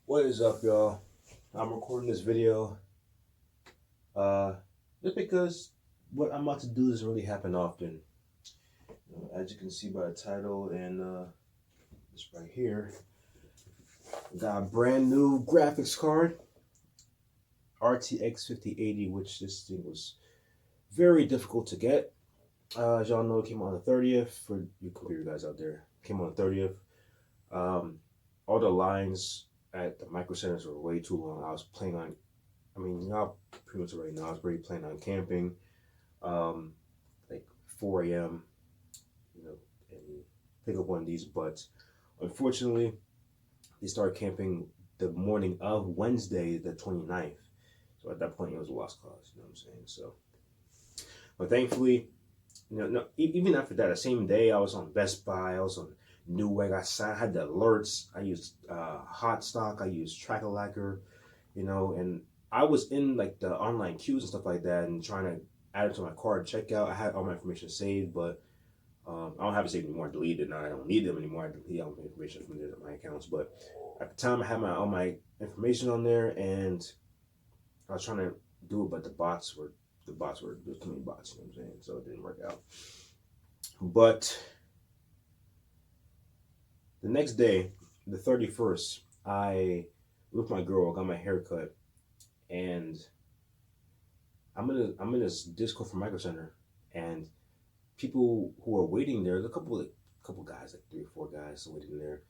What is up, y'all? I'm recording this video just because what I'm about to do doesn't really happen often. As you can see by the title and this right here, got a brand new graphics card, RTX 5080, which this thing was very difficult to get. As y'all know, it came on the 30th for you computer guys out there. It came on the 30th. All the lines at the micro centers were way too long. I was planning on, y'all pretty much already know, I was already planning on camping, like 4 a.m., and pick up one of these. But unfortunately, they started camping the morning of Wednesday, the 29th. So at that point, it was a lost cause, you know what I'm saying? So, but thankfully, no, even after that, the same day, I was on Best Buy, I was on Newegg, I had the alerts, I used Hot Stock, I used Tracker Lacquer, and I was in like the online queues and stuff like that and trying to add it to my card checkout. I had all my information saved, but I don't have it saved anymore. I deleted it now. I don't need them anymore. I delete all my information from my accounts. But at the time, I had all my information on there, and I was trying to do it, but there's too many bots. You know what I'm saying? So it didn't work out. But the next day, the 31st, I with my girl got my hair cut, and I'm in this Discord for Micro Center, and people who are waiting there, a couple guys, like 3 or 4 guys waiting there,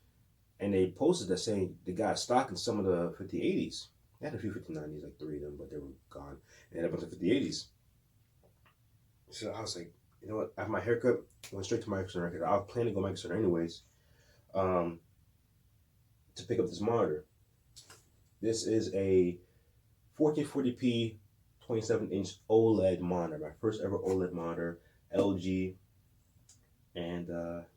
and they posted that saying they got stock in some of the 5080s. They had a few 5090s, like 3 of them, but they were gone. They had a bunch of 5080s. So I was like, you know what? After my haircut, I went straight to Micro Center because I was planning to go to Micro Center anyways, to pick up this monitor. This is a 1440p 27-inch OLED monitor, my first ever OLED monitor, LG. And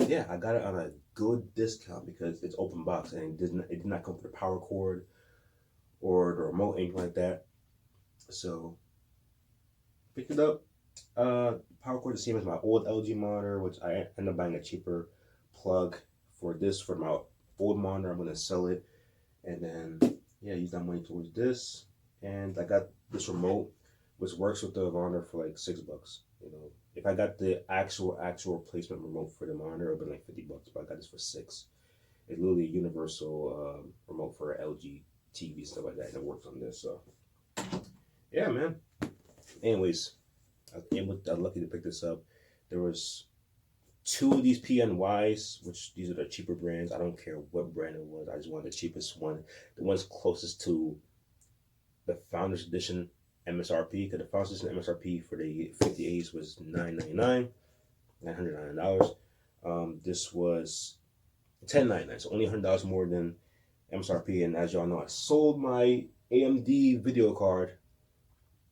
yeah, I got it on a good discount because it's open box and it did not come with a power cord or the remote, anything like that. So picked it up. Power cord the same as my old LG monitor, which I ended up buying a cheaper plug for my old monitor. I'm gonna sell it, and then yeah, use that money towards this. And I got this remote, which works with the monitor for like $6. If I got the actual replacement remote for the monitor, it would be like $50, but I got this for 6. It's literally a universal remote for LG TV, stuff like that, and it works on this. So yeah, man. Anyways, I was lucky to pick this up. There was 2 of these PNYs, which these are the cheaper brands. I don't care what brand it was. I just wanted the cheapest one, the one's closest to the Founders Edition MSRP, because the Founders Edition MSRP for the 50As was $999. This was $1099, so only $100 more than MSRP. And as y'all know, I sold my AMD video card,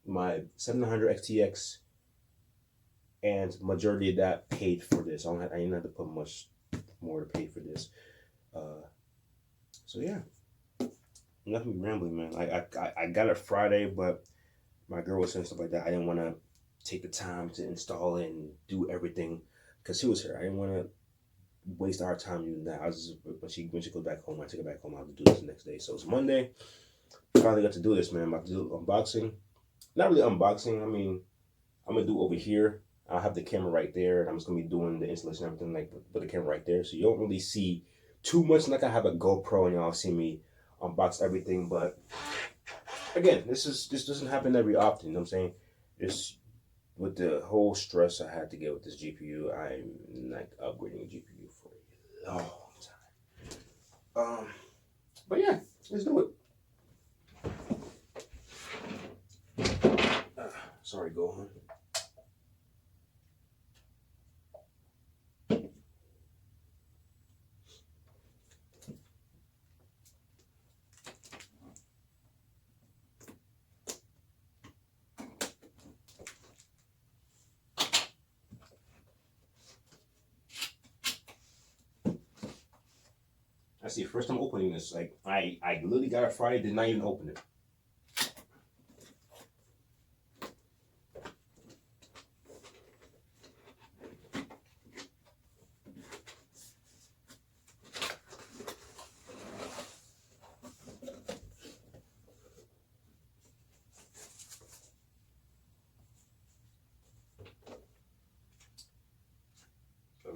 my 700 XTX, and majority of that paid for this. I didn't have to put much more to pay for this. So yeah, nothing rambling, man. I got it Friday, but my girl was saying stuff like that. I didn't want to take the time to install it and do everything because she was here. I didn't want to waste our time doing that. When she goes back home, I take her back home. I'll have to do this the next day. So it's Monday. Finally got to do this, man. I'm about to do unboxing. Not really unboxing. I'm gonna do it over here. I'll have the camera right there, and I'm just gonna be doing the installation and everything, like with the camera right there. So you don't really see too much. Like I have a GoPro, and y'all see me unbox everything. But again, this doesn't happen every often. You know what I'm saying? Just with the whole stress I had to get with this GPU, I'm like upgrading a GPU for a long time. But yeah, let's do it. Sorry, go on. I see. First time opening this. Like I literally got it Friday, did not even open it.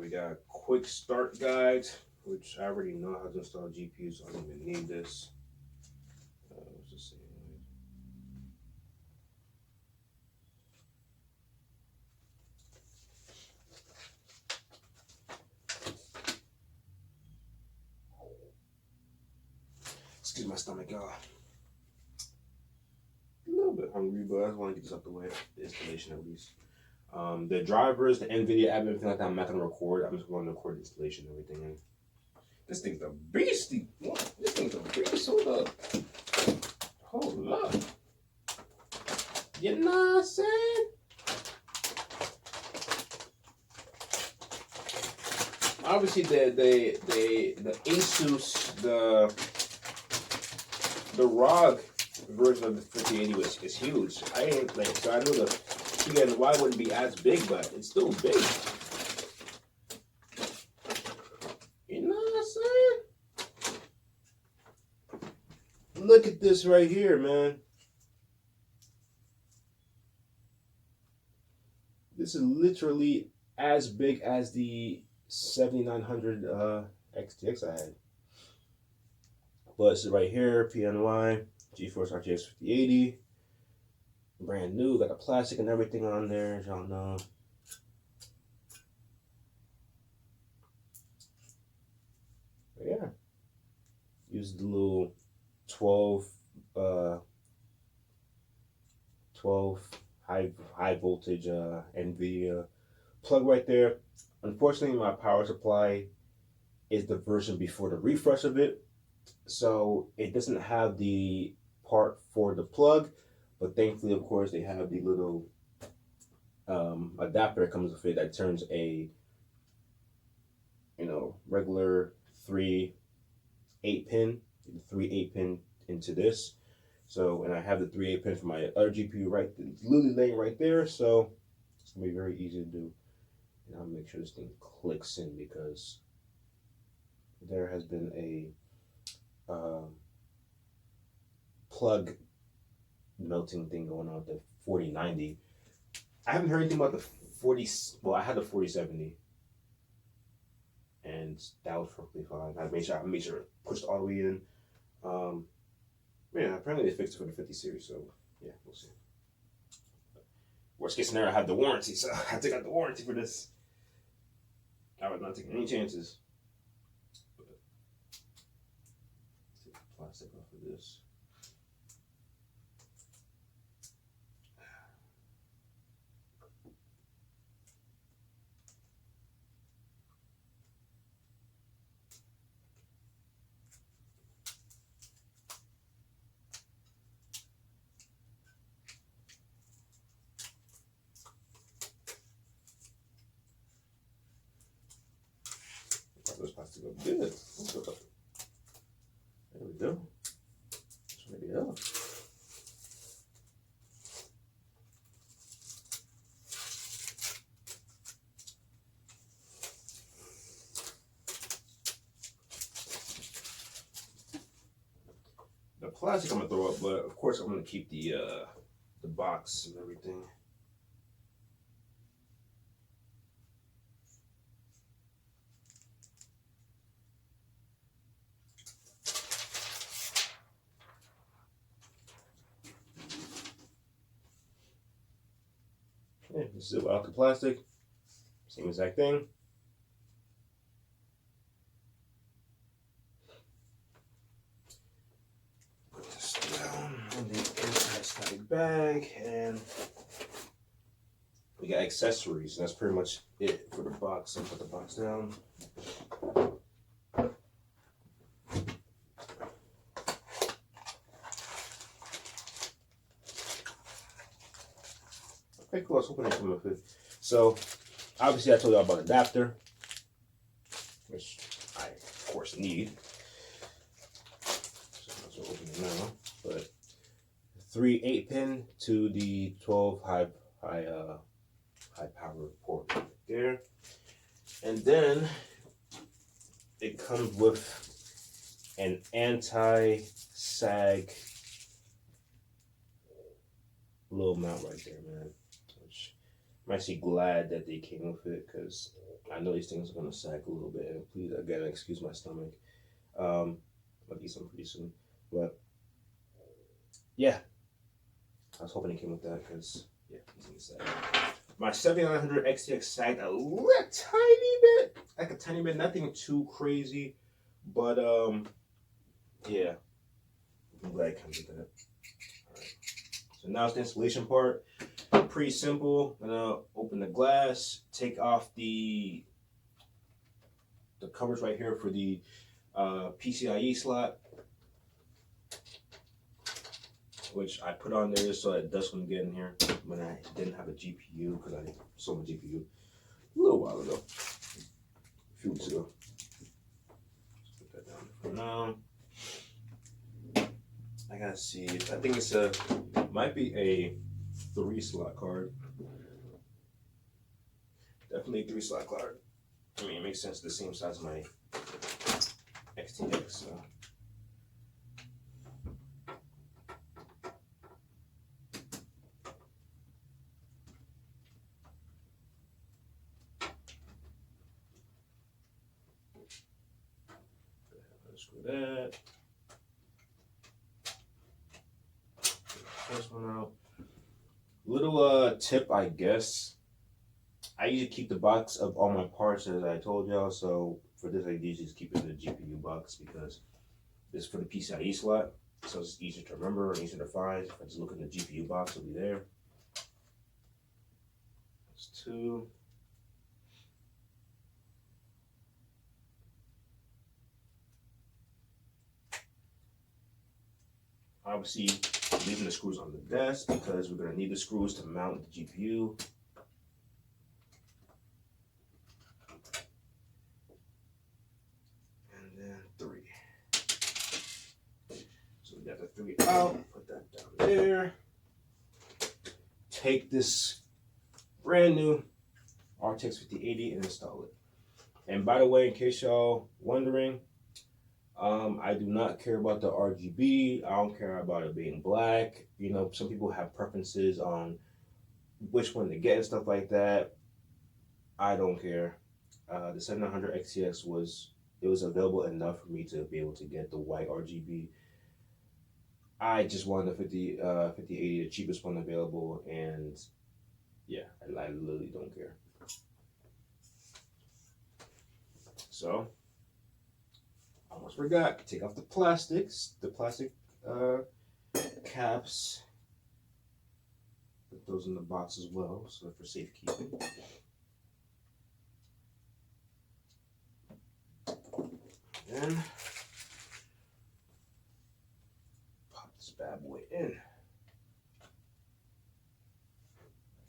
We got quick start guide, which I already know how to install GPU, so I don't even need this. Let's just see. Excuse my stomach, y'all. A little bit hungry, but I just want to get this up the way. The installation at least. The drivers, the NVIDIA app, everything like that, I'm not going to record. I'm just going to record the installation and everything. And this thing's a beastie. This thing's a beast. Hold up. Hold up. You know what I'm saying? Obviously, the Asus, the ROG version of the 5080 is huge. I ain't like, so I know the PNY wouldn't be as big, but it's still big. You know what I'm saying? Look at this right here, man. This is literally as big as the 7900 XTX I had. But it's right here, PNY, GeForce RTX 5080. Brand new, got the plastic and everything on there, as y'all know. But yeah. Use the little 12 high voltage NVIDIA plug right there. Unfortunately, my power supply is the version before the refresh of it, so it doesn't have the part for the plug. But thankfully, of course, they have the little adapter that comes with it that turns a regular 3 8-pin into this. So, and I have the 3 8-pin for my other GPU literally laying right there. So it's gonna be very easy to do. And I'll make sure this thing clicks in, because there has been a plug melting thing going on with the 4090. I haven't heard anything about the 40. Well, I had the 4070, and that was perfectly fine. I made sure it pushed all the way in. Yeah, apparently they fixed it for the 50 series, so yeah, we'll see. Worst case scenario, I had the warranty, so I took out the warranty for this. I was not taking any chances. But take the plastic off of this. This plastic up good. There we go. Let's make it up. The plastic I'm gonna throw up, but of course I'm gonna keep the box and everything. Yeah, this is it without the plastic. Same exact thing. Put this down in the anti-static bag, and we got accessories. That's pretty much it for the box. I'll put the box down. Okay, cool. I was hoping they come with it. So, obviously, I told y'all about an adapter, which I, of course, need. So, I'm not open it now. But 3 8-pin to the 12 high power port right there, and then it comes with an anti-sag little mount right there, man. Which I'm actually glad that they came with it because I know these things are gonna sag a little bit. And please, again, excuse my stomach. I'll eat some pretty soon. But yeah, I was hoping it came with that because yeah, these things sag. My 7900 XTX sagged a little tiny bit, like a tiny bit, nothing too crazy, but yeah, I'm glad it comes with that. All right. So now it's the installation part. Pretty simple. I'm gonna open the glass, take off the covers right here for the PCIe slot, which I put on there just so that dust wouldn't get in here when I didn't have a GPU because I sold my GPU a little while ago, a few weeks ago. Let's put that down for now. I gotta see. I think it's might be a 3-slot card. Definitely a 3-slot card. I mean, it makes sense. The same size as my XTX. So. Screw that. First one out. Little tip, I guess. I usually keep the box of all my parts as I told y'all. So for this, I usually just keep it in the GPU box because this is for the PCIe slot. So it's easier to remember and easier to find. If I just look in the GPU box, it'll be there. That's 2. Obviously, leaving the screws on the desk because we're gonna need the screws to mount the GPU. And then 3. So we got the 3 out, put that down there. Take this brand new RTX 5080 and install it. And by the way, in case y'all wondering, I do not care about the RGB. I don't care about it being black. You know, some people have preferences on which one to get and stuff like that. I don't care. The 7900 XTX was available enough for me to be able to get the white RGB. I just wanted the 5080, the cheapest one available, and yeah, I literally don't care. So, I almost forgot. Take off the plastic caps. Put those in the box as well, so for safekeeping. And pop this bad boy in.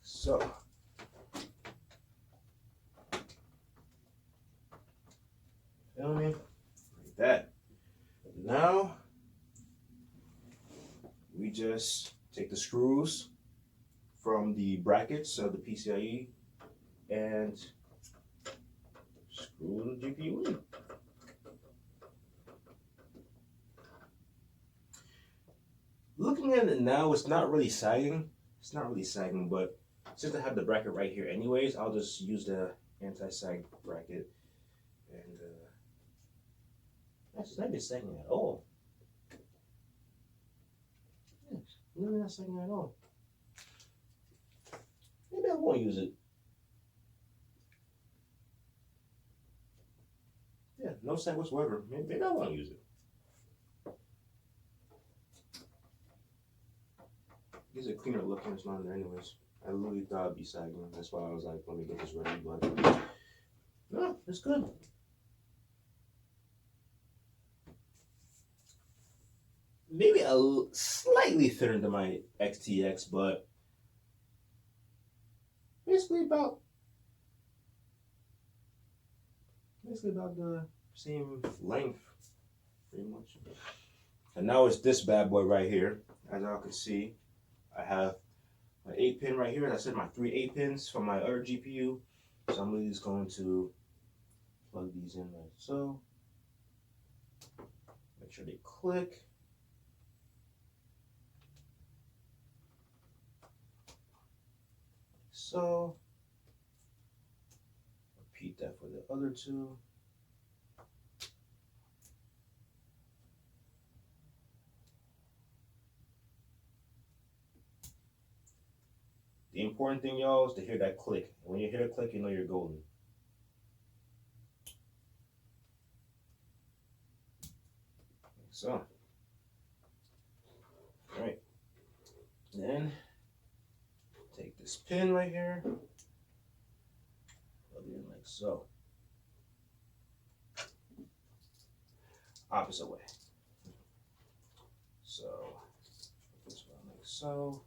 So. Feel me? Like that. Now, we just take the screws from the brackets of the PCIe and screw the GPU in. Looking at it now, it's not really sagging. It's not really sagging, but since I have the bracket right here anyways, I'll just use the anti-sag bracket. And it's not even sagging at all. Yes, really not sagging at all. Maybe I won't use it. Yeah, no sag whatsoever. Maybe I won't use it. Gives a cleaner look when it's not in there anyways. I literally thought it'd be sagging. That's why I was like, let me get this ready, but no, it's good. Maybe slightly thinner than my XTX, but basically about the same length, pretty much. And now it's this bad boy right here. As y'all can see, I have my 8-pin right here. And I said my 3 8-pins from my other GPU. So I'm really just going to plug these in like so. Make sure they click. So, Repeat that for the other two. The important thing, y'all, is to hear that click. When you hear that click, you know you're golden. Like so. All right. Then take this pin right here, plug it in like so. Opposite way. So this one like so.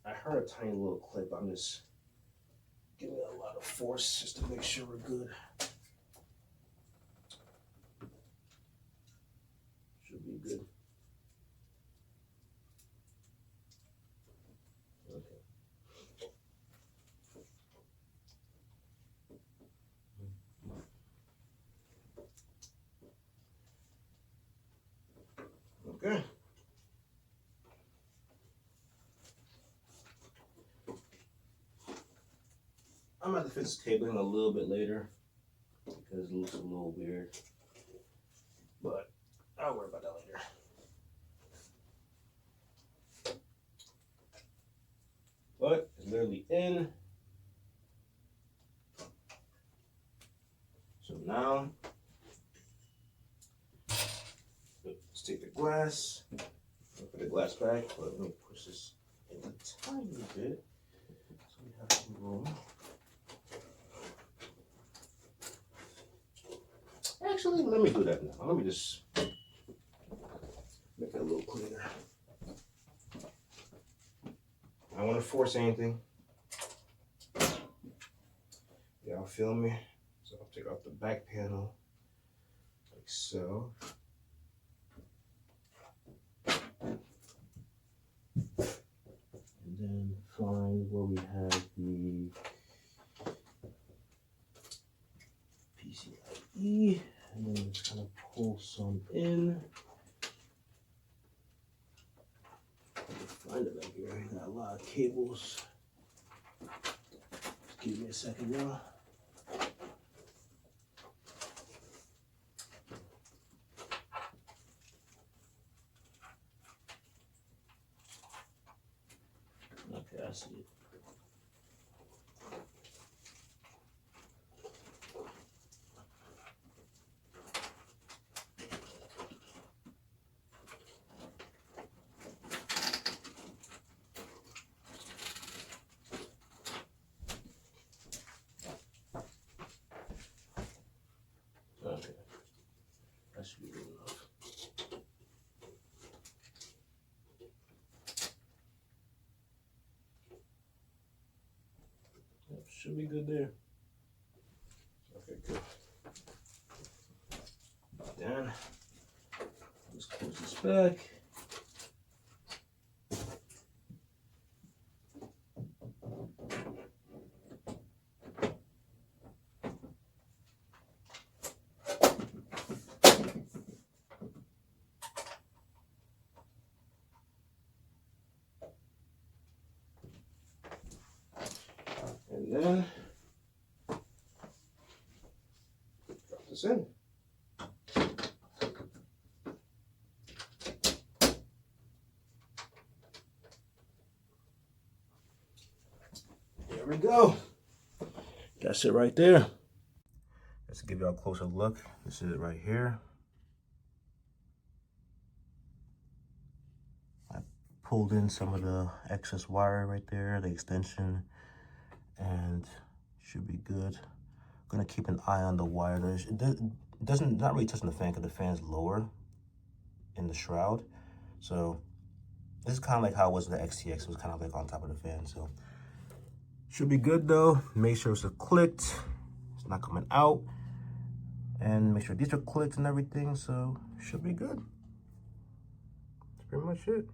I heard a tiny little clip. I'm just giving it a lot of force just to make sure we're good. Should be good. Okay. Okay. I'm going to have to fix this cabling a little bit later because it looks a little weird, but I'll worry about that later. But it's literally in. So now, let's take the glass. I'll put the glass back, but let me push this in a tiny bit so we have some room. Actually, let me do that now. Let me just make it a little cleaner. I don't want to force anything. Y'all feel me? So I'll take off the back panel like so. And then find where we have the PCIe. And then just kind of pull some in. Find it back here. I got a lot of cables. Just give me a second now. Okay, I see it. Okay, that should be good enough. Yep, should be good there. Okay, good. Then, let's close this back. And then drop this in. There we go. That's it right there. Let's give you a closer look. This is it right here. I pulled in some of the excess wire right there, the extension, and should be good. Gonna keep an eye on the wire. It doesn't not really touching the fan because the fan's lower in the shroud. So this is kind of like how it was with the XTX. It was kind of like on top of the fan. So should be good though. Make sure it's clicked. It's not coming out. And make sure these are clicked and everything. So should be good. That's pretty much it.